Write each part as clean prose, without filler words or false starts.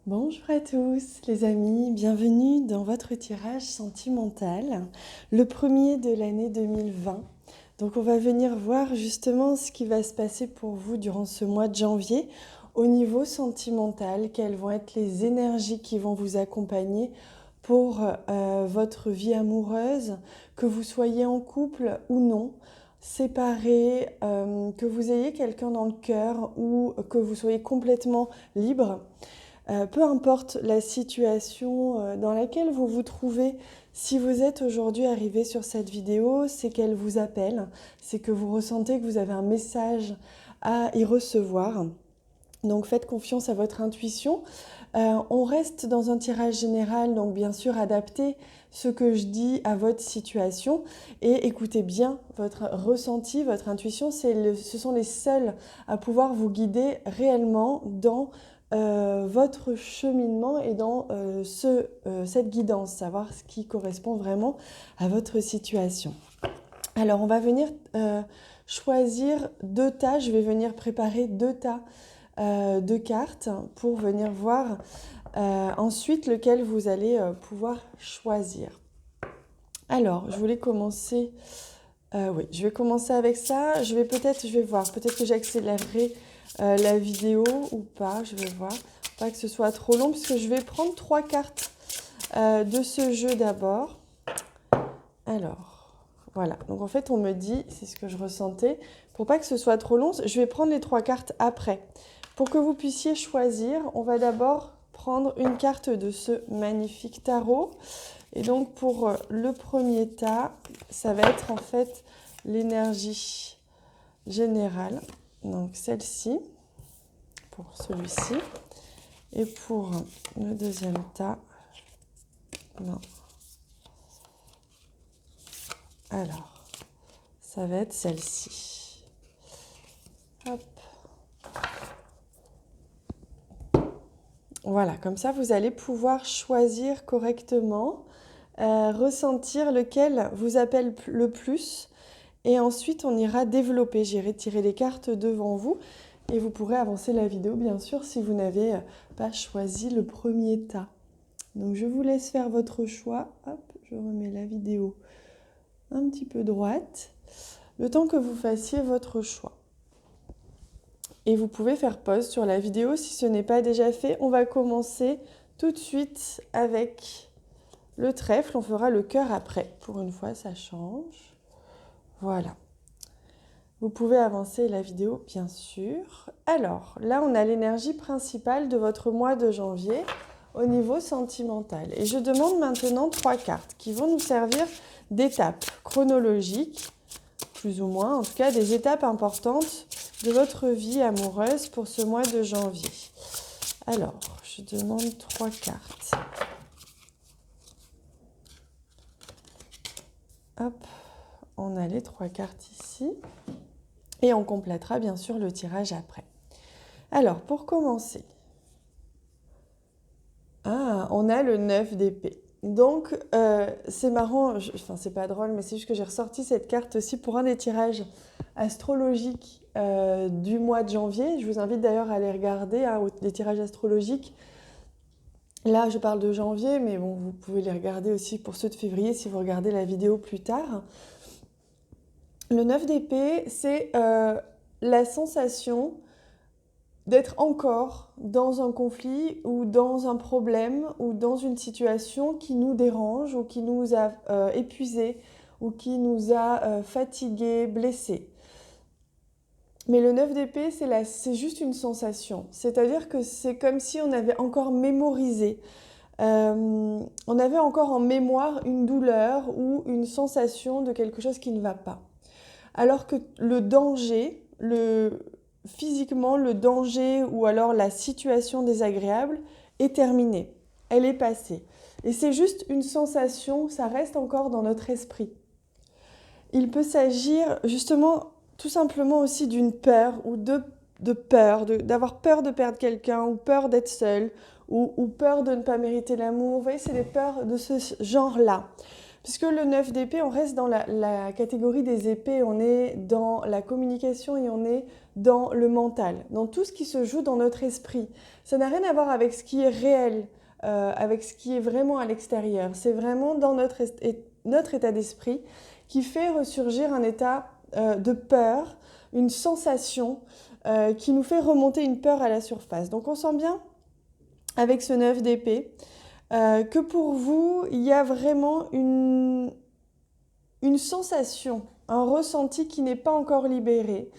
Bonjour à tous les amis, bienvenue dans votre tirage sentimental, le premier de l'année 2020. Donc on va venir voir justement ce qui va se passer pour vous durant ce mois de janvier au niveau sentimental, quelles vont être les énergies qui vont vous accompagner pour votre vie amoureuse, que vous soyez en couple ou non, séparés, que vous ayez quelqu'un dans le cœur ou que vous soyez complètement libre. Peu importe la situation dans laquelle vous vous trouvez, si vous êtes aujourd'hui arrivé sur cette vidéo, c'est qu'elle vous appelle, c'est que vous ressentez que vous avez un message à y recevoir. Donc faites confiance à votre intuition. On reste dans un tirage général, donc bien sûr adaptez ce que je dis à votre situation et écoutez bien votre ressenti, votre intuition, ce sont les seuls à pouvoir vous guider réellement dans votre cheminement et dans cette guidance, savoir ce qui correspond vraiment à votre situation. Alors on va venir choisir deux tas, je vais venir préparer deux tas de cartes pour venir voir ensuite lequel vous allez pouvoir choisir. Alors, je voulais commencer... oui, je vais commencer avec ça. Je vais voir. Peut-être que j'accélérerai la vidéo ou pas. Je vais voir. Pas que ce soit trop long, puisque je vais prendre 3 cartes de ce jeu d'abord. Alors, voilà. Donc en fait, on me dit, c'est ce que je ressentais, pour pas que ce soit trop long, je vais prendre les 3 cartes après. Pour que vous puissiez choisir, on va d'abord prendre une carte de ce magnifique tarot. Et donc pour le premier tas, ça va être en fait l'énergie générale. Donc celle-ci, pour celui-ci. Et pour le deuxième tas, non. Alors, ça va être celle-ci. Hop. Voilà, comme ça, vous allez pouvoir choisir correctement, ressentir lequel vous appelle le plus. Et ensuite, on ira développer. J'irai tirer les cartes devant vous. Et vous pourrez avancer la vidéo, bien sûr, si vous n'avez pas choisi le premier tas. Donc, je vous laisse faire votre choix. Hop, je remets la vidéo un petit peu droite. Le temps que vous fassiez votre choix. Et vous pouvez faire pause sur la vidéo si ce n'est pas déjà fait. On va commencer tout de suite avec le trèfle. On fera le cœur après. Pour une fois, ça change. Voilà. Vous pouvez avancer la vidéo, bien sûr. Alors, là, on a l'énergie principale de votre mois de janvier au niveau sentimental. Et je demande maintenant 3 cartes qui vont nous servir d'étapes chronologiques, plus ou moins, en tout cas des étapes importantes de votre vie amoureuse pour ce mois de janvier. Alors, je demande 3 cartes. Hop, on a les 3 cartes ici. Et on complétera bien sûr le tirage après. Alors, pour commencer, on a le 9 d'épée. Donc, c'est marrant, enfin c'est pas drôle, mais c'est juste que j'ai ressorti cette carte aussi pour un des tirages astrologiques du mois de janvier. Je vous invite d'ailleurs à aller regarder les tirages astrologiques. Là, je parle de janvier, mais bon, vous pouvez les regarder aussi pour ceux de février si vous regardez la vidéo plus tard. Le 9 d'épée, c'est la sensation d'être encore dans un conflit ou dans un problème ou dans une situation qui nous dérange ou qui nous a épuisés ou qui nous a fatigués, blessés. Mais le 9 d'épée, c'est juste une sensation. C'est-à-dire que c'est comme si on avait encore mémorisé. On avait encore en mémoire une douleur ou une sensation de quelque chose qui ne va pas. Alors que le danger, physiquement, le danger ou alors la situation désagréable est terminée. Elle est passée. Et c'est juste une sensation, ça reste encore dans notre esprit. Il peut s'agir justement tout simplement aussi d'une peur ou de peur, d'avoir peur de perdre quelqu'un ou peur d'être seul ou peur de ne pas mériter l'amour. Vous voyez, c'est des peurs de ce genre-là. puisque le 9 d'épée, on reste dans la catégorie des épées, on est dans la communication et on est dans le mental, dans tout ce qui se joue dans notre esprit. Ça n'a rien à voir avec ce qui est réel, avec ce qui est vraiment à l'extérieur. C'est vraiment dans notre état d'esprit qui fait ressurgir un état de peur, une sensation qui nous fait remonter une peur à la surface. Donc on sent bien avec ce 9 d'épée que pour vous, il y a vraiment une sensation, un ressenti qui n'est pas encore libéré.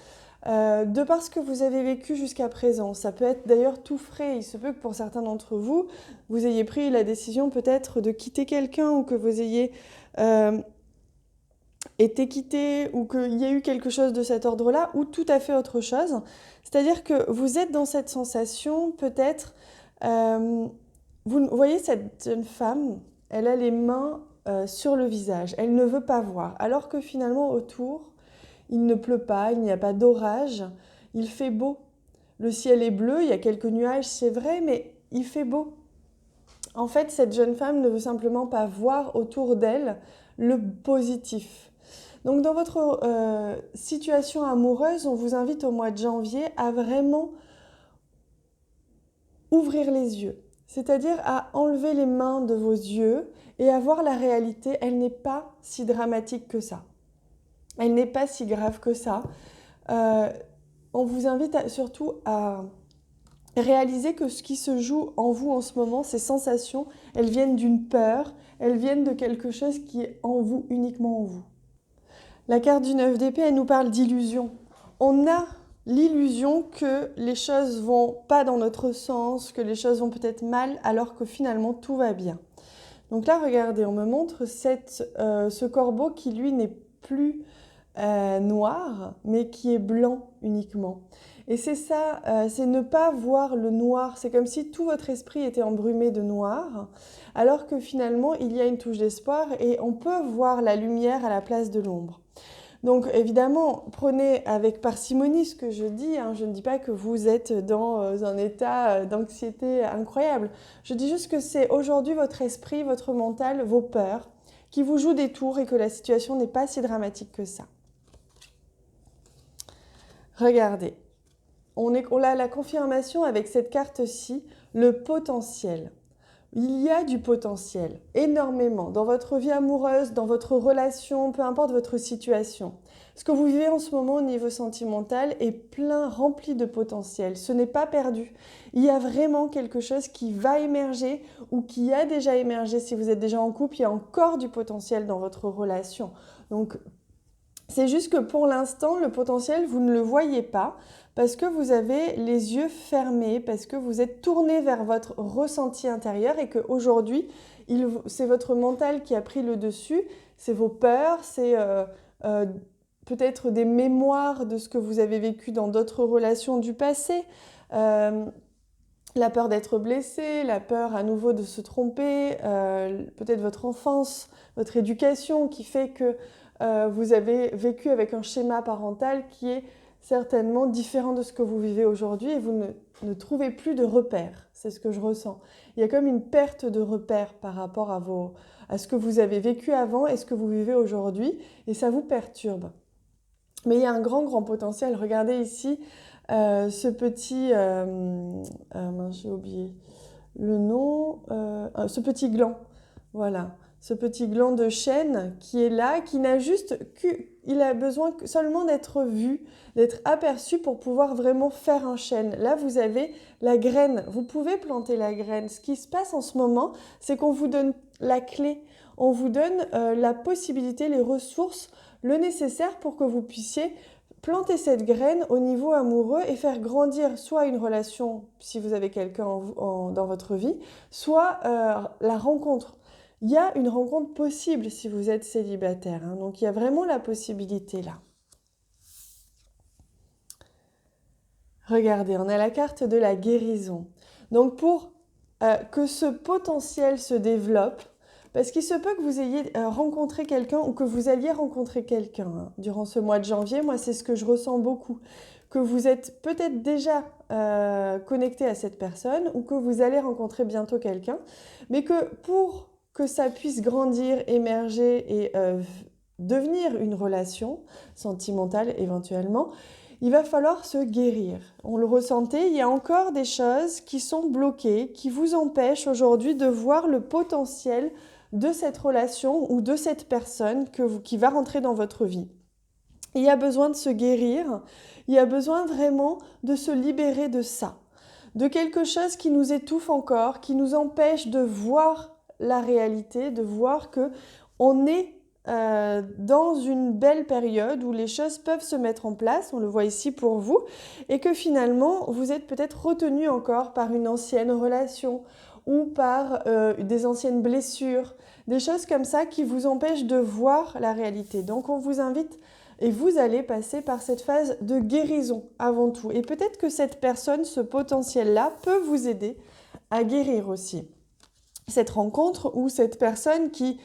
De par ce que vous avez vécu jusqu'à présent. Ça peut être d'ailleurs tout frais. Il se peut que pour certains d'entre vous, vous ayez pris la décision peut-être de quitter quelqu'un ou que vous ayez été quitté ou qu'il y a eu quelque chose de cet ordre-là ou tout à fait autre chose. C'est-à-dire que vous êtes dans cette sensation peut-être... vous voyez cette jeune femme, elle a les mains sur le visage. Elle ne veut pas voir. Alors que finalement autour... Il ne pleut pas, il n'y a pas d'orage, il fait beau. Le ciel est bleu, il y a quelques nuages, c'est vrai, mais il fait beau. En fait, cette jeune femme ne veut simplement pas voir autour d'elle le positif. Donc dans votre situation amoureuse, on vous invite au mois de janvier à vraiment ouvrir les yeux. C'est-à-dire à enlever les mains de vos yeux et à voir la réalité. Elle n'est pas si dramatique que ça. Elle n'est pas si grave que ça. On vous invite surtout à réaliser que ce qui se joue en vous en ce moment, ces sensations, elles viennent d'une peur, elles viennent de quelque chose qui est en vous, uniquement en vous. La carte du 9 d'épée, elle nous parle d'illusion. On a l'illusion que les choses vont pas dans notre sens, que les choses vont peut-être mal, alors que finalement tout va bien. Donc là, regardez, on me montre ce corbeau qui, lui, n'est plus noir, mais qui est blanc uniquement. Et c'est ça, c'est ne pas voir le noir. C'est comme si tout votre esprit était embrumé de noir, alors que finalement, il y a une touche d'espoir et on peut voir la lumière à la place de l'ombre. Donc évidemment, prenez avec parcimonie ce que je dis. Je ne dis pas que vous êtes dans un état d'anxiété incroyable. Je dis juste que c'est aujourd'hui votre esprit, votre mental, vos peurs qui vous jouent des tours et que la situation n'est pas si dramatique que ça. Regardez, on a la confirmation avec cette carte-ci, le potentiel. Il y a du potentiel, énormément, dans votre vie amoureuse, dans votre relation, peu importe votre situation. Ce que vous vivez en ce moment au niveau sentimental est plein, rempli de potentiel. Ce n'est pas perdu. Il y a vraiment quelque chose qui va émerger ou qui a déjà émergé. Si vous êtes déjà en couple, il y a encore du potentiel dans votre relation. Donc, c'est juste que pour l'instant, le potentiel, vous ne le voyez pas parce que vous avez les yeux fermés, parce que vous êtes tourné vers votre ressenti intérieur et qu'aujourd'hui, c'est votre mental qui a pris le dessus, c'est vos peurs, c'est peut-être des mémoires de ce que vous avez vécu dans d'autres relations du passé, la peur d'être blessé, la peur à nouveau de se tromper, peut-être votre enfance, votre éducation qui fait que vous avez vécu avec un schéma parental qui est certainement différent de ce que vous vivez aujourd'hui et vous ne trouvez plus de repères. C'est ce que je ressens. Il y a comme une perte de repères par rapport à ce que vous avez vécu avant et ce que vous vivez aujourd'hui et ça vous perturbe. Mais il y a un grand, grand potentiel. Regardez ici ce petit... j'ai oublié le nom. Ce petit gland. Voilà. Ce petit gland de chêne qui est là, qui n'a juste il a besoin seulement d'être vu, d'être aperçu pour pouvoir vraiment faire un chêne. Là, vous avez la graine. Vous pouvez planter la graine. Ce qui se passe en ce moment, c'est qu'on vous donne la clé. On vous donne la possibilité, les ressources, le nécessaire pour que vous puissiez planter cette graine au niveau amoureux et faire grandir soit une relation, si vous avez quelqu'un dans votre vie, soit la rencontre. Il y a une rencontre possible si vous êtes célibataire. Donc, il y a vraiment la possibilité là. Regardez, on a la carte de la guérison. Donc, pour que ce potentiel se développe, parce qu'il se peut que vous ayez rencontré quelqu'un ou que vous alliez rencontrer quelqu'un durant ce mois de janvier. Moi, c'est ce que je ressens beaucoup. Que vous êtes peut-être déjà connecté à cette personne ou que vous allez rencontrer bientôt quelqu'un. Mais que pour que ça puisse grandir, émerger et devenir une relation sentimentale éventuellement, il va falloir se guérir. On le ressentait, il y a encore des choses qui sont bloquées, qui vous empêchent aujourd'hui de voir le potentiel de cette relation ou de cette personne qui va rentrer dans votre vie. Il y a besoin de se guérir, il y a besoin vraiment de se libérer de ça, de quelque chose qui nous étouffe encore, qui nous empêche de voir la réalité, de voir que on est dans une belle période où les choses peuvent se mettre en place, on le voit ici pour vous, et que finalement vous êtes peut-être retenu encore par une ancienne relation ou par des anciennes blessures, des choses comme ça qui vous empêchent de voir la réalité. Donc on vous invite et vous allez passer par cette phase de guérison avant tout. Et peut-être que cette personne, ce potentiel-là, peut vous aider à guérir aussi. Cette rencontre ou cette personne qui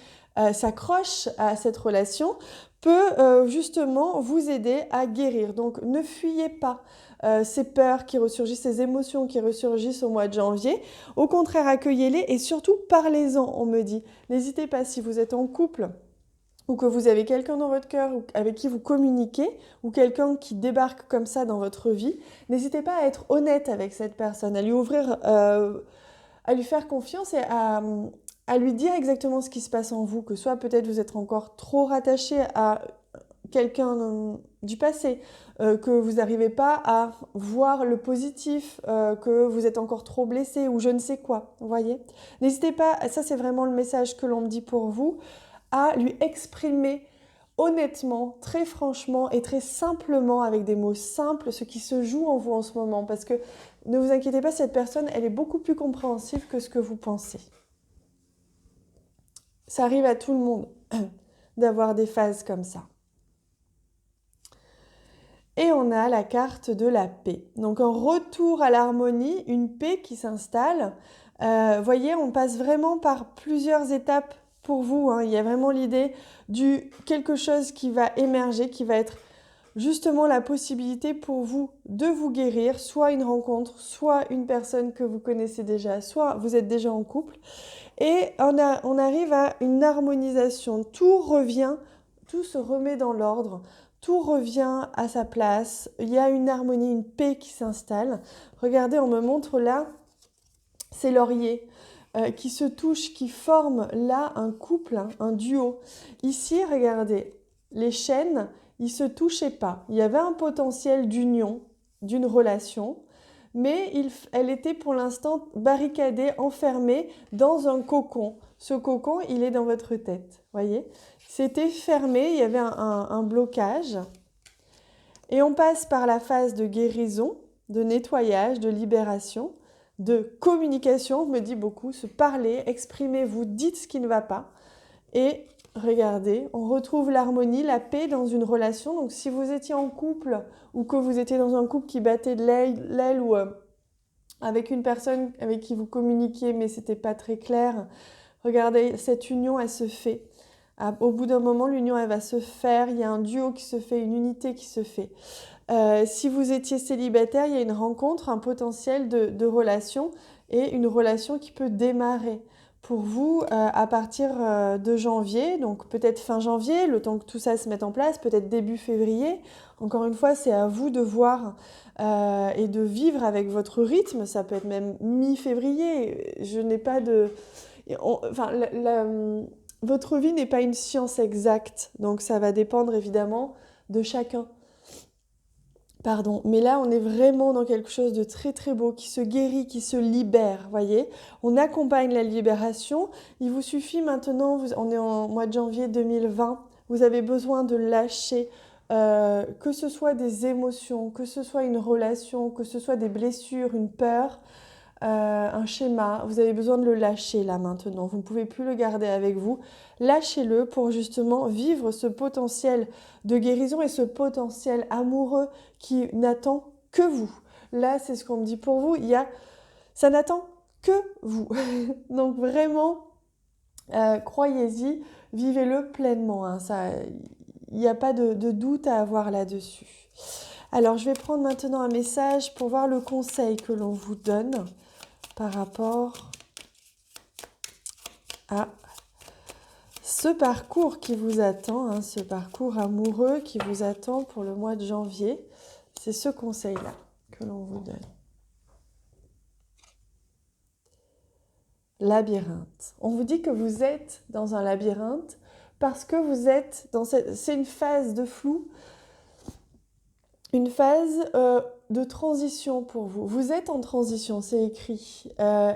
s'accroche à cette relation peut justement vous aider à guérir. Donc ne fuyez pas ces peurs qui ressurgissent, ces émotions qui ressurgissent au mois de janvier. Au contraire, accueillez-les et surtout parlez-en, on me dit. N'hésitez pas, si vous êtes en couple ou que vous avez quelqu'un dans votre cœur avec qui vous communiquez, ou quelqu'un qui débarque comme ça dans votre vie, n'hésitez pas à être honnête avec cette personne, à lui ouvrir, à lui faire confiance et à lui dire exactement ce qui se passe en vous, que soit peut-être vous êtes encore trop rattaché à quelqu'un du passé, que vous n'arrivez pas à voir le positif, que vous êtes encore trop blessé ou je ne sais quoi, vous voyez. N'hésitez pas, ça c'est vraiment le message que l'on me dit pour vous, à lui exprimer honnêtement, très franchement et très simplement, avec des mots simples, ce qui se joue en vous en ce moment. Parce que ne vous inquiétez pas, cette personne, elle est beaucoup plus compréhensive que ce que vous pensez. Ça arrive à tout le monde d'avoir des phases comme ça. Et on a la carte de la paix. Donc un retour à l'harmonie, une paix qui s'installe. Voyez, on passe vraiment par plusieurs étapes pour vous, hein. Il y a vraiment l'idée du quelque chose qui va émerger, qui va être justement la possibilité pour vous de vous guérir, soit une rencontre, soit une personne que vous connaissez déjà, soit vous êtes déjà en couple. Et on arrive à une harmonisation. Tout revient, tout se remet dans l'ordre, tout revient à sa place. Il y a une harmonie, une paix qui s'installe. Regardez, on me montre là ces lauriers qui se touchent, qui forment là un couple, hein, un duo. Ici, regardez, les chênes, ils ne se touchaient pas. Il y avait un potentiel d'union, d'une relation, mais elle était pour l'instant barricadée, enfermée dans un cocon. Ce cocon, il est dans votre tête, voyez. C'était fermé, il y avait un blocage. Et on passe par la phase de guérison, de nettoyage, de libération, de communication, on me dit beaucoup, se parler, exprimez-vous, dites ce qui ne va pas. Et regardez, on retrouve l'harmonie, la paix dans une relation. Donc si vous étiez en couple ou que vous étiez dans un couple qui battait de l'aile ou avec une personne avec qui vous communiquiez mais c'était pas très clair, regardez, cette union, elle se fait. Au bout d'un moment, l'union, elle va se faire, il y a un duo qui se fait, une unité qui se fait. Si vous étiez célibataire, il y a une rencontre, un potentiel de relation et une relation qui peut démarrer pour vous à partir de janvier, donc peut-être fin janvier, le temps que tout ça se mette en place, peut-être début février. Encore une fois, c'est à vous de voir et de vivre avec votre rythme. Ça peut être même mi-février. Je n'ai pas de... votre vie n'est pas une science exacte, donc ça va dépendre évidemment de chacun. Mais là, on est vraiment dans quelque chose de très très beau, qui se guérit, qui se libère, voyez. On accompagne la libération. Il vous suffit maintenant, on est en mois de janvier 2020, vous avez besoin de lâcher, que ce soit des émotions, que ce soit une relation, que ce soit des blessures, une peur, un schéma. Vous avez besoin de le lâcher là maintenant. Vous ne pouvez plus le garder avec vous. Lâchez-le pour justement vivre ce potentiel de guérison et ce potentiel amoureux qui n'attend que vous. Là, c'est ce qu'on me dit pour vous. Ça n'attend que vous. Donc vraiment, croyez-y, vivez-le pleinement. Hein. Il n'y a pas de doute à avoir là-dessus. Alors, je vais prendre maintenant un message pour voir le conseil que l'on vous donne par rapport à ce parcours qui vous attend, hein, ce parcours amoureux qui vous attend pour le mois de janvier, c'est ce conseil-là que l'on vous donne. Labyrinthe. On vous dit que vous êtes dans un labyrinthe parce que vous êtes dans c'est une phase de flou, une phase de transition pour vous. Vous êtes en transition, c'est écrit.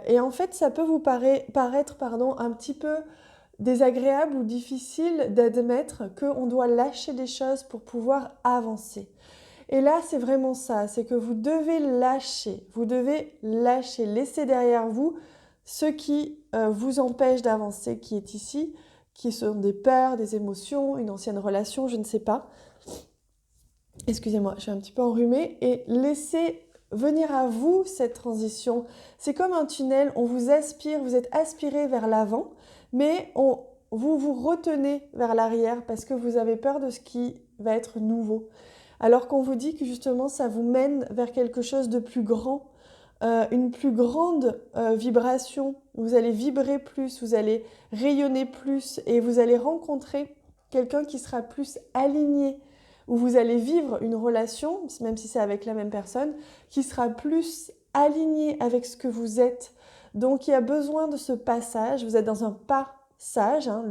Et en fait, ça peut vous paraître un petit peu désagréable ou difficile d'admettre qu'on doit lâcher des choses pour pouvoir avancer. Et là, c'est vraiment ça, c'est que vous devez lâcher, laisser derrière vous ce qui vous empêche d'avancer, qui est ici, qui sont des peurs, des émotions, une ancienne relation, je ne sais pas. Excusez-moi, je suis un petit peu enrhumée. Et laissez venir à vous cette transition. C'est comme un tunnel, on vous aspire, vous êtes aspiré vers l'avant, mais vous vous retenez vers l'arrière parce que vous avez peur de ce qui va être nouveau. Alors qu'on vous dit que justement, ça vous mène vers quelque chose de plus grand, une plus grande vibration. Vous allez vibrer plus, vous allez rayonner plus et vous allez rencontrer quelqu'un qui sera plus aligné, où vous allez vivre une relation, même si c'est avec la même personne, qui sera plus alignée avec ce que vous êtes. Donc il y a besoin de ce passage, vous êtes dans un passage, hein,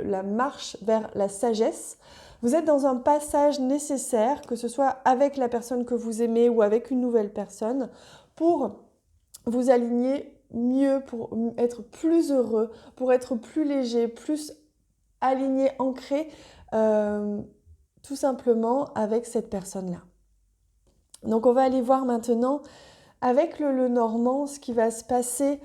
la marche vers la sagesse. Vous êtes dans un passage nécessaire, que ce soit avec la personne que vous aimez ou avec une nouvelle personne, pour vous aligner mieux, pour être plus heureux, pour être plus léger, plus aligné, ancré, tout simplement avec cette personne-là. Donc on va aller voir maintenant avec le Normand ce qui va se passer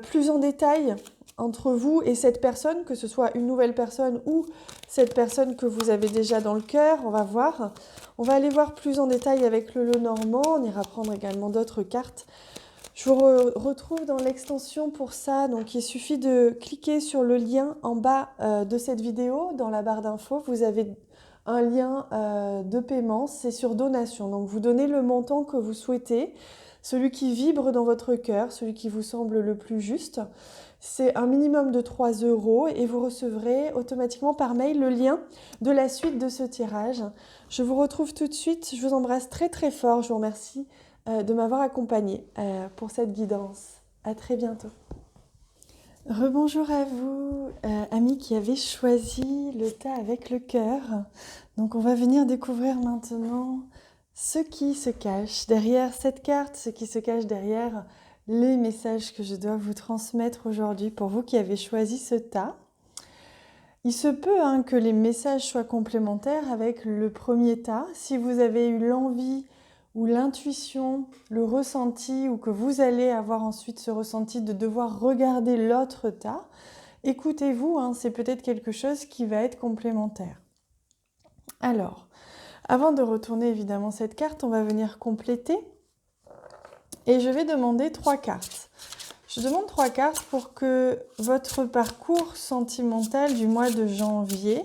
plus en détail entre vous et cette personne, que ce soit une nouvelle personne ou cette personne que vous avez déjà dans le cœur. On va voir. On va aller voir plus en détail avec le Normand. On ira prendre également d'autres cartes. Je vous retrouve dans l'extension pour ça. Donc il suffit de cliquer sur le lien en bas de cette vidéo. Dans la barre d'infos, vous avez un lien de paiement. C'est sur donation. Donc vous donnez le montant que vous souhaitez, celui qui vibre dans votre cœur, celui qui vous semble le plus juste. C'est un minimum de 3 € et vous recevrez automatiquement par mail le lien de la suite de ce tirage. Je vous retrouve tout de suite. Je vous embrasse très très fort. Je vous remercie de m'avoir accompagnée pour cette guidance. À très bientôt. Rebonjour à vous, amis qui avez choisi le tas avec le cœur. Donc on va venir découvrir maintenant ce qui se cache derrière cette carte, ce qui se cache derrière les messages que je dois vous transmettre aujourd'hui pour vous qui avez choisi ce tas. Il se peut que les messages soient complémentaires avec le premier tas. Si vous avez eu l'envie ou l'intuition, le ressenti, ou que vous allez avoir ensuite ce ressenti de devoir regarder l'autre tas, écoutez-vous, c'est peut-être quelque chose qui va être complémentaire. Alors, avant de retourner évidemment cette carte, on va venir compléter. Et je vais demander 3 cartes. Je demande 3 cartes pour que votre parcours sentimental du mois de janvier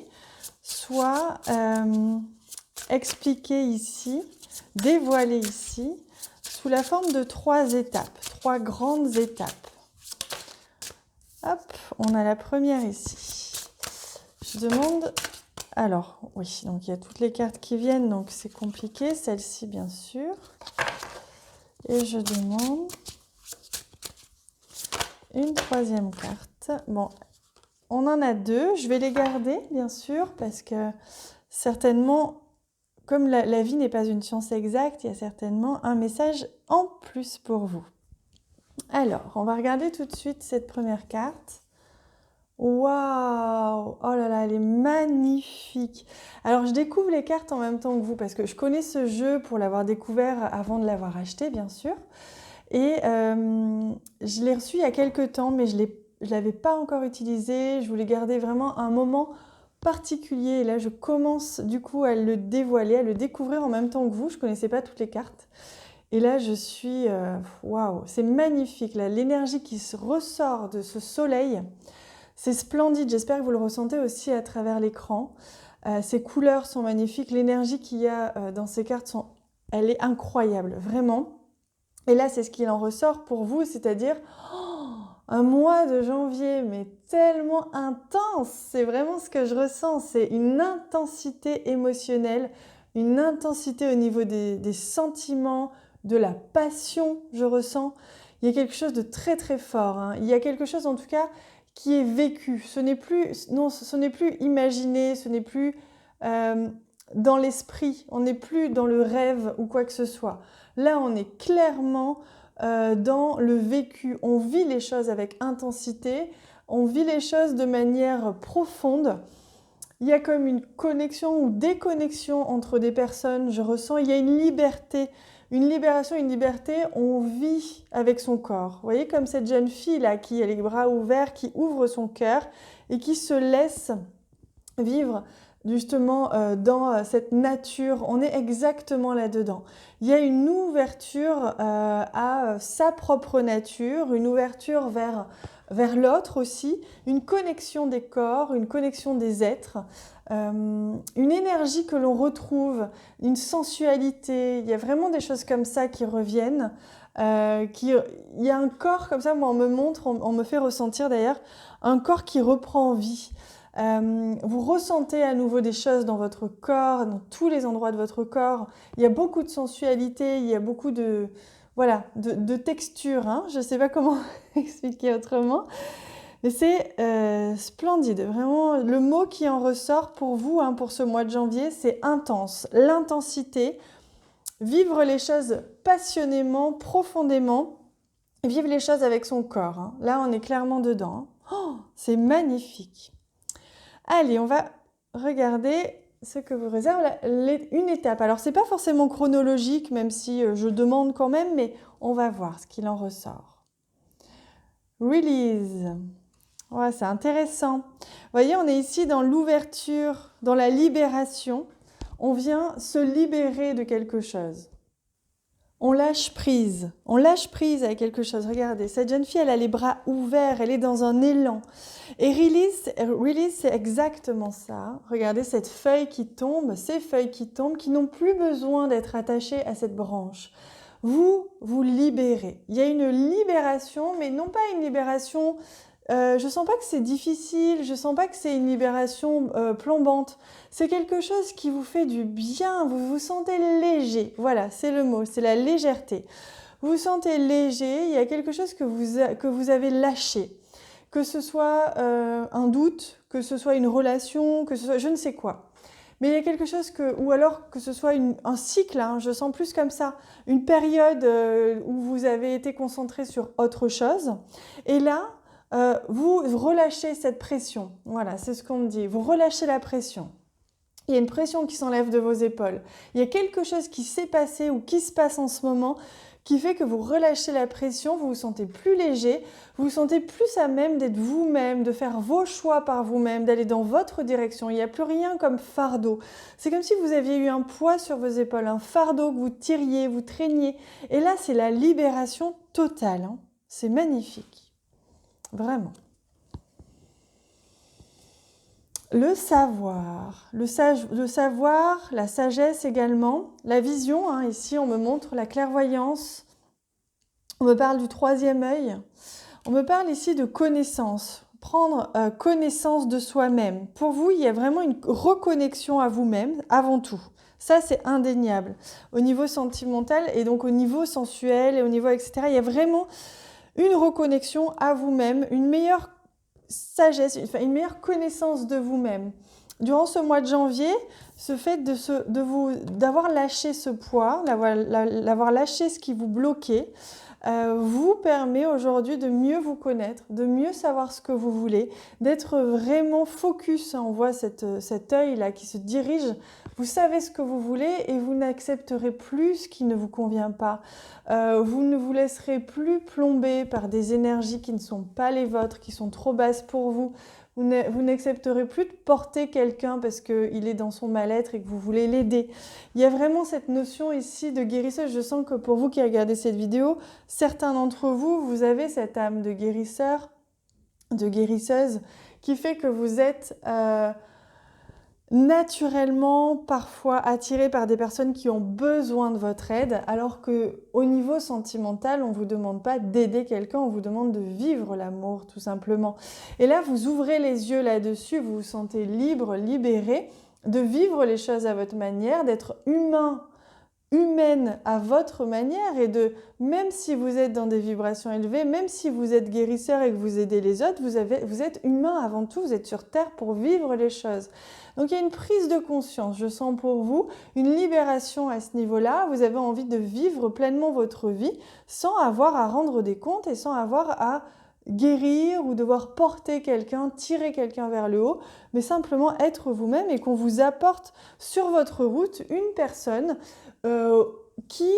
soit expliqué ici, dévoilé ici, sous la forme de 3 étapes, 3 grandes étapes. Hop, on a la première ici. Je demande... Alors, oui, donc il y a toutes les cartes qui viennent, donc c'est compliqué. Celle-ci, bien sûr. Et je demande une 3e carte. Bon, on en a 2. Je vais les garder, bien sûr, parce que certainement, comme la vie n'est pas une science exacte, il y a certainement un message en plus pour vous. Alors, on va regarder tout de suite cette première carte. Waouh! Oh là là, elle est magnifique! Alors, je découvre les cartes en même temps que vous, parce que je connais ce jeu pour l'avoir découvert avant de l'avoir acheté, bien sûr. Et je l'ai reçu il y a quelques temps, mais je ne l'avais pas encore utilisé. Je voulais garder vraiment un moment particulier. Et là, je commence du coup à le dévoiler, à le découvrir en même temps que vous. Je ne connaissais pas toutes les cartes. Et là, je suis... waouh! C'est magnifique, là, l'énergie qui se ressort de ce soleil. C'est splendide, j'espère que vous le ressentez aussi à travers l'écran. Ces couleurs sont magnifiques, l'énergie qu'il y a dans ces cartes, elle est incroyable, vraiment. Et là, c'est ce qu'il en ressort pour vous, c'est-à-dire un mois de janvier, mais tellement intense. C'est vraiment ce que je ressens. C'est une intensité émotionnelle, une intensité au niveau des sentiments, de la passion, je ressens. Il y a quelque chose de très très fort, hein. Il y a quelque chose en tout cas qui est vécu. Ce n'est plus, non, ce n'est plus imaginé, ce n'est plus dans l'esprit, on n'est plus dans le rêve ou quoi que ce soit. Là, on est clairement dans le vécu. On vit les choses avec intensité, on vit les choses de manière profonde. Il y a comme une connexion ou déconnexion entre des personnes, je ressens. Il y a une liberté, une libération, une liberté. On vit avec son corps. Vous voyez, comme cette jeune fille-là qui a les bras ouverts, qui ouvre son cœur et qui se laisse vivre justement dans cette nature. On est exactement là-dedans. Il y a une ouverture à sa propre nature, une ouverture vers l'autre aussi, une connexion des corps, une connexion des êtres, une énergie que l'on retrouve, une sensualité. Il y a vraiment des choses comme ça qui reviennent. Il y a un corps comme ça, moi on me montre, on me fait ressentir d'ailleurs, un corps qui reprend vie. Vous ressentez à nouveau des choses dans votre corps, dans tous les endroits de votre corps. Il y a beaucoup de sensualité, il y a beaucoup de, voilà, de texture, hein. Je ne sais pas comment expliquer autrement. Mais c'est splendide. Vraiment, le mot qui en ressort pour vous, hein, pour ce mois de janvier, c'est intense. L'intensité, vivre les choses passionnément, profondément, vivre les choses avec son corps, hein. Là, on est clairement dedans, hein. Oh, c'est magnifique. Allez, on va regarder ce que vous réserve une étape. Alors, ce n'est pas forcément chronologique, même si je demande quand même, mais on va voir ce qu'il en ressort. Release. Ouais, c'est intéressant. Vous voyez, on est ici dans l'ouverture, dans la libération. On vient se libérer de quelque chose. On lâche prise avec quelque chose. Regardez, cette jeune fille, elle a les bras ouverts, elle est dans un élan. Et release, c'est exactement ça. Regardez cette feuille qui tombe, ces feuilles qui tombent, qui n'ont plus besoin d'être attachées à cette branche. Vous libérez. Il y a une libération, mais non pas une libération... je sens pas que c'est difficile, je sens pas que c'est une libération plombante. C'est quelque chose qui vous fait du bien, vous vous sentez léger. Voilà, c'est le mot, c'est la légèreté. Vous vous sentez léger, il y a quelque chose que vous avez lâché. Que ce soit un doute, que ce soit une relation, que ce soit je ne sais quoi. Mais il y a quelque chose ou alors que ce soit un cycle, hein, je sens plus comme ça, une période où vous avez été concentré sur autre chose. Et là, vous relâchez cette pression. Voilà, c'est ce qu'on me dit. Vous relâchez la pression. Il y a une pression qui s'enlève de vos épaules. Il y a quelque chose qui s'est passé ou qui se passe en ce moment qui fait que vous relâchez la pression, vous vous sentez plus léger, vous vous sentez plus à même d'être vous-même, de faire vos choix par vous-même, d'aller dans votre direction. Il n'y a plus rien comme fardeau. C'est comme si vous aviez eu un poids sur vos épaules, un fardeau que vous tiriez, vous traîniez. Et là, c'est la libération totale, hein. C'est magnifique. Vraiment. Le savoir, la sagesse également, la vision, hein, ici on me montre la clairvoyance, on me parle du troisième œil, on me parle ici de connaissance, prendre connaissance de soi-même. Pour vous, il y a vraiment une reconnexion à vous-même avant tout. Ça, c'est indéniable. Au niveau sentimental et donc au niveau sensuel et au niveau etc., il y a vraiment une reconnexion à vous-même, une meilleure sagesse, une meilleure connaissance de vous-même. Durant ce mois de janvier, ce fait d'avoir lâché ce poids, d'avoir lâché ce qui vous bloquait, vous permet aujourd'hui de mieux vous connaître, de mieux savoir ce que vous voulez, d'être vraiment focus. On voit cet œil-là qui se dirige. Vous savez ce que vous voulez et vous n'accepterez plus ce qui ne vous convient pas. Vous ne vous laisserez plus plomber par des énergies qui ne sont pas les vôtres, qui sont trop basses pour vous. Vous n'accepterez plus de porter quelqu'un parce qu'il est dans son mal-être et que vous voulez l'aider. Il y a vraiment cette notion ici de guérisseuse. Je sens que pour vous qui regardez cette vidéo, certains d'entre vous, vous avez cette âme de guérisseur, de guérisseuse, qui fait que vous êtes naturellement parfois attiré par des personnes qui ont besoin de votre aide, alors qu'au niveau sentimental, on ne vous demande pas d'aider quelqu'un, on vous demande de vivre l'amour tout simplement. Et là, vous ouvrez les yeux là-dessus, vous vous sentez libre, libéré de vivre les choses à votre manière, d'être humaine à votre manière et de, même si vous êtes dans des vibrations élevées, même si vous êtes guérisseur et que vous aidez les autres, vous êtes humain avant tout, vous êtes sur Terre pour vivre les choses. Donc il y a une prise de conscience, je sens pour vous, une libération à ce niveau-là. Vous avez envie de vivre pleinement votre vie sans avoir à rendre des comptes et sans avoir à guérir ou devoir porter quelqu'un, tirer quelqu'un vers le haut, mais simplement être vous-même et qu'on vous apporte sur votre route une personne qui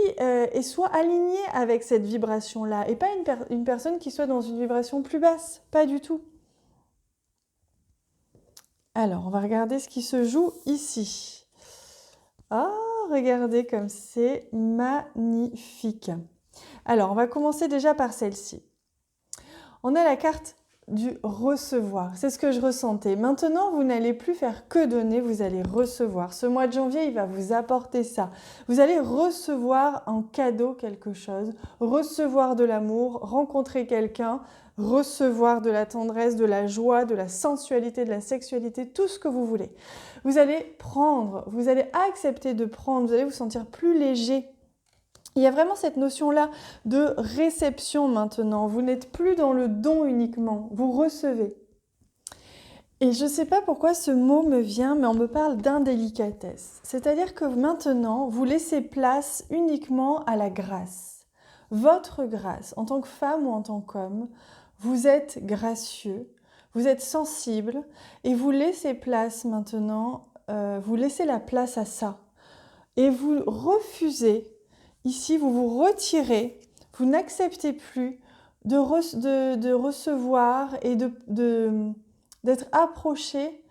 soit alignée avec cette vibration-là et pas une personne qui soit dans une vibration plus basse, pas du tout. Alors, on va regarder ce qui se joue ici. Ah, regardez comme c'est magnifique. Alors, on va commencer déjà par celle-ci. On a la carte du recevoir. C'est ce que je ressentais. Maintenant, vous n'allez plus faire que donner, vous allez recevoir. Ce mois de janvier, il va vous apporter ça. Vous allez recevoir en cadeau quelque chose, recevoir de l'amour, rencontrer quelqu'un, recevoir de la tendresse, de la joie, de la sensualité, de la sexualité, tout ce que vous voulez. Vous allez prendre, vous allez accepter de prendre, vous allez vous sentir plus léger. Il y a vraiment cette notion-là de réception maintenant. Vous n'êtes plus dans le don uniquement, vous recevez. Et je ne sais pas pourquoi ce mot me vient, mais on me parle d'indélicatesse. C'est-à-dire que maintenant, vous laissez place uniquement à la grâce. Votre grâce, en tant que femme ou en tant qu'homme, vous êtes gracieux, vous êtes sensible et vous laissez place maintenant, vous laissez la place à ça. Et vous refusez. Ici, vous vous retirez, vous n'acceptez plus de recevoir et d'être approché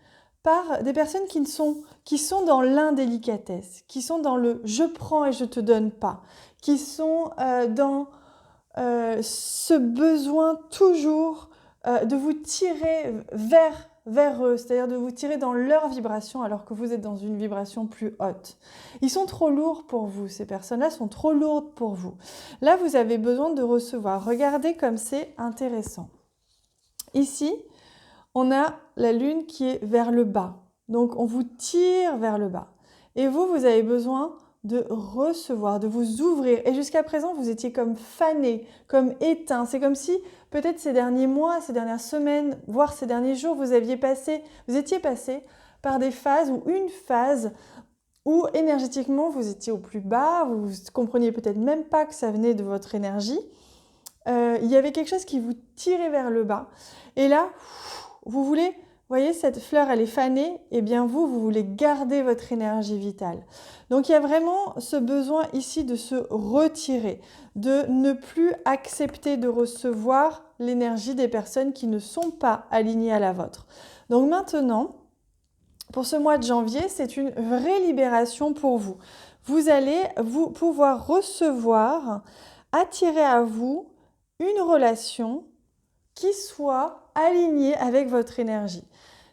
par des personnes qui sont dans l'indélicatesse, qui sont dans le « je prends et je te donne pas », qui sont dans ce besoin toujours de vous tirer vers eux, c'est-à-dire de vous tirer dans leur vibration alors que vous êtes dans une vibration plus haute. Ils sont trop lourds pour vous, ces personnes-là sont trop lourdes pour vous. Là, vous avez besoin de recevoir. Regardez comme c'est intéressant. Ici, on a la lune qui est vers le bas. Donc, on vous tire vers le bas. Et vous avez besoin de recevoir, de vous ouvrir. Et jusqu'à présent, vous étiez comme fané, comme éteint. C'est comme si, peut-être ces derniers mois, ces dernières semaines, voire ces derniers jours, vous étiez passé par des phases ou une phase où énergétiquement, vous étiez au plus bas, vous ne compreniez peut-être même pas que ça venait de votre énergie. Il y avait quelque chose qui vous tirait vers le bas. Et là, vous voulez... Vous voyez, cette fleur, elle est fanée, et bien vous voulez garder votre énergie vitale. Donc, il y a vraiment ce besoin ici de se retirer, de ne plus accepter de recevoir l'énergie des personnes qui ne sont pas alignées à la vôtre. Donc maintenant, pour ce mois de janvier, c'est une vraie libération pour vous. Vous allez pouvoir recevoir, attirer à vous une relation qui soit alignée avec votre énergie.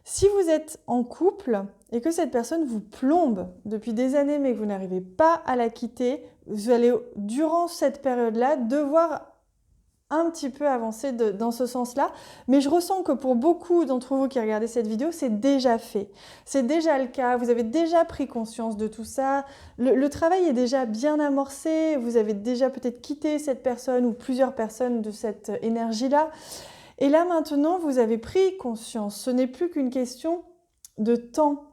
Si vous êtes en couple et que cette personne vous plombe depuis des années mais que vous n'arrivez pas à la quitter, vous allez, durant cette période-là, devoir un petit peu avancer dans ce sens-là. Mais je ressens que pour beaucoup d'entre vous qui regardez cette vidéo, c'est déjà fait. C'est déjà le cas, vous avez déjà pris conscience de tout ça. Le travail est déjà bien amorcé, vous avez déjà peut-être quitté cette personne ou plusieurs personnes de cette énergie-là. Et là maintenant, vous avez pris conscience. Ce n'est plus qu'une question de temps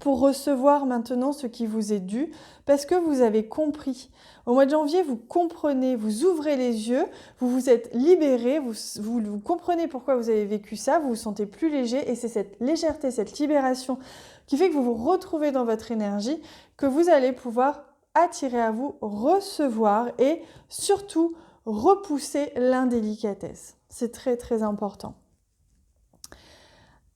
pour recevoir maintenant ce qui vous est dû, parce que vous avez compris. Au mois de janvier, vous comprenez, vous ouvrez les yeux, vous vous êtes libéré, vous comprenez pourquoi vous avez vécu ça, vous vous sentez plus léger, et c'est cette légèreté, cette libération qui fait que vous vous retrouvez dans votre énergie, que vous allez pouvoir attirer à vous, recevoir et surtout repousser l'indélicatesse. C'est très très important.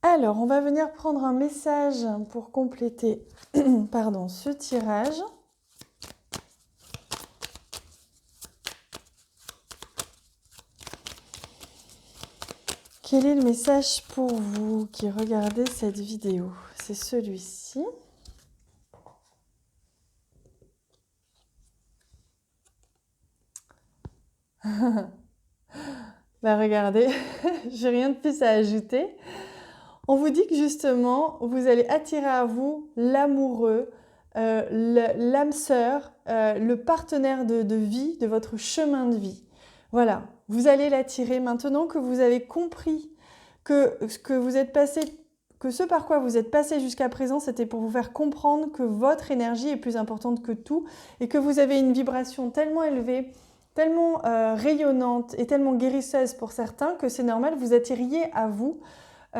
Alors, on va venir prendre un message pour compléter ce tirage. Quel est le message pour vous qui regardez cette vidéo? c'est celui-ci. Bah regardez, j'ai rien de plus à ajouter. On vous dit que justement, vous allez attirer à vous l'amoureux, l'âme sœur, le partenaire de vie, de votre chemin de vie. Voilà, vous allez l'attirer maintenant que vous avez compris que ce par quoi vous êtes passé jusqu'à présent, c'était pour vous faire comprendre que votre énergie est plus importante que tout et que vous avez une vibration tellement élevée, tellement rayonnante et tellement guérisseuse pour certains que c'est normal, vous attiriez à vous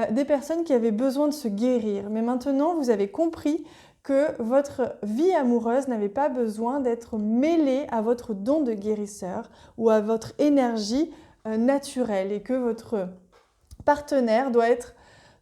des personnes qui avaient besoin de se guérir. Mais maintenant, vous avez compris que votre vie amoureuse n'avait pas besoin d'être mêlée à votre don de guérisseur ou à votre énergie naturelle et que votre partenaire doit être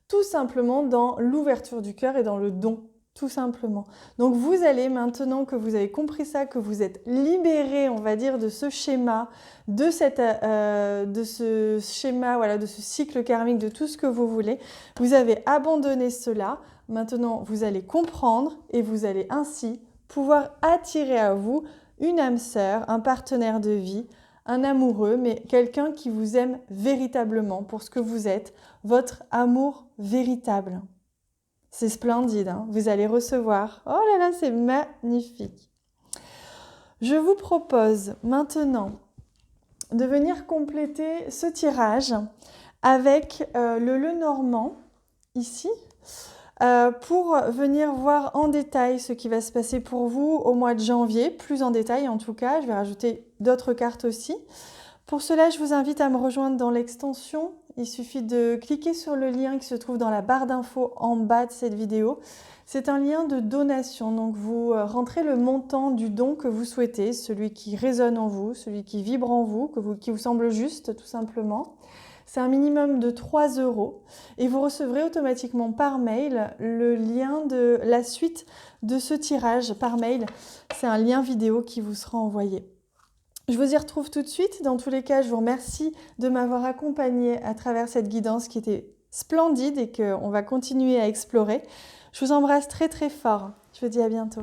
tout simplement dans l'ouverture du cœur et dans le don, tout simplement. Donc vous allez, maintenant que vous avez compris ça, que vous êtes libéré, on va dire, de ce schéma, de ce schéma, voilà, de ce cycle karmique, de tout ce que vous voulez, vous avez abandonné cela. Maintenant, vous allez comprendre et vous allez ainsi pouvoir attirer à vous une âme sœur, un partenaire de vie, un amoureux, mais quelqu'un qui vous aime véritablement pour ce que vous êtes, votre amour véritable. C'est splendide, hein? Vous allez recevoir. Oh là là, c'est magnifique. Je vous propose maintenant de venir compléter ce tirage avec le Lenormand, ici, pour venir voir en détail ce qui va se passer pour vous au mois de janvier, plus en détail en tout cas. Je vais rajouter d'autres cartes aussi. Pour cela, je vous invite à me rejoindre dans l'extension. Il suffit de cliquer sur le lien qui se trouve dans la barre d'infos en bas de cette vidéo. C'est un lien de donation, donc vous rentrez le montant du don que vous souhaitez, celui qui résonne en vous, celui qui vibre en vous, qui vous semble juste tout simplement. C'est un minimum de 3 € et vous recevrez automatiquement par mail le lien de la suite de ce tirage par mail. C'est un lien vidéo qui vous sera envoyé. Je vous y retrouve tout de suite. Dans tous les cas, je vous remercie de m'avoir accompagné à travers cette guidance qui était splendide et qu'on va continuer à explorer. Je vous embrasse très très fort. Je vous dis à bientôt.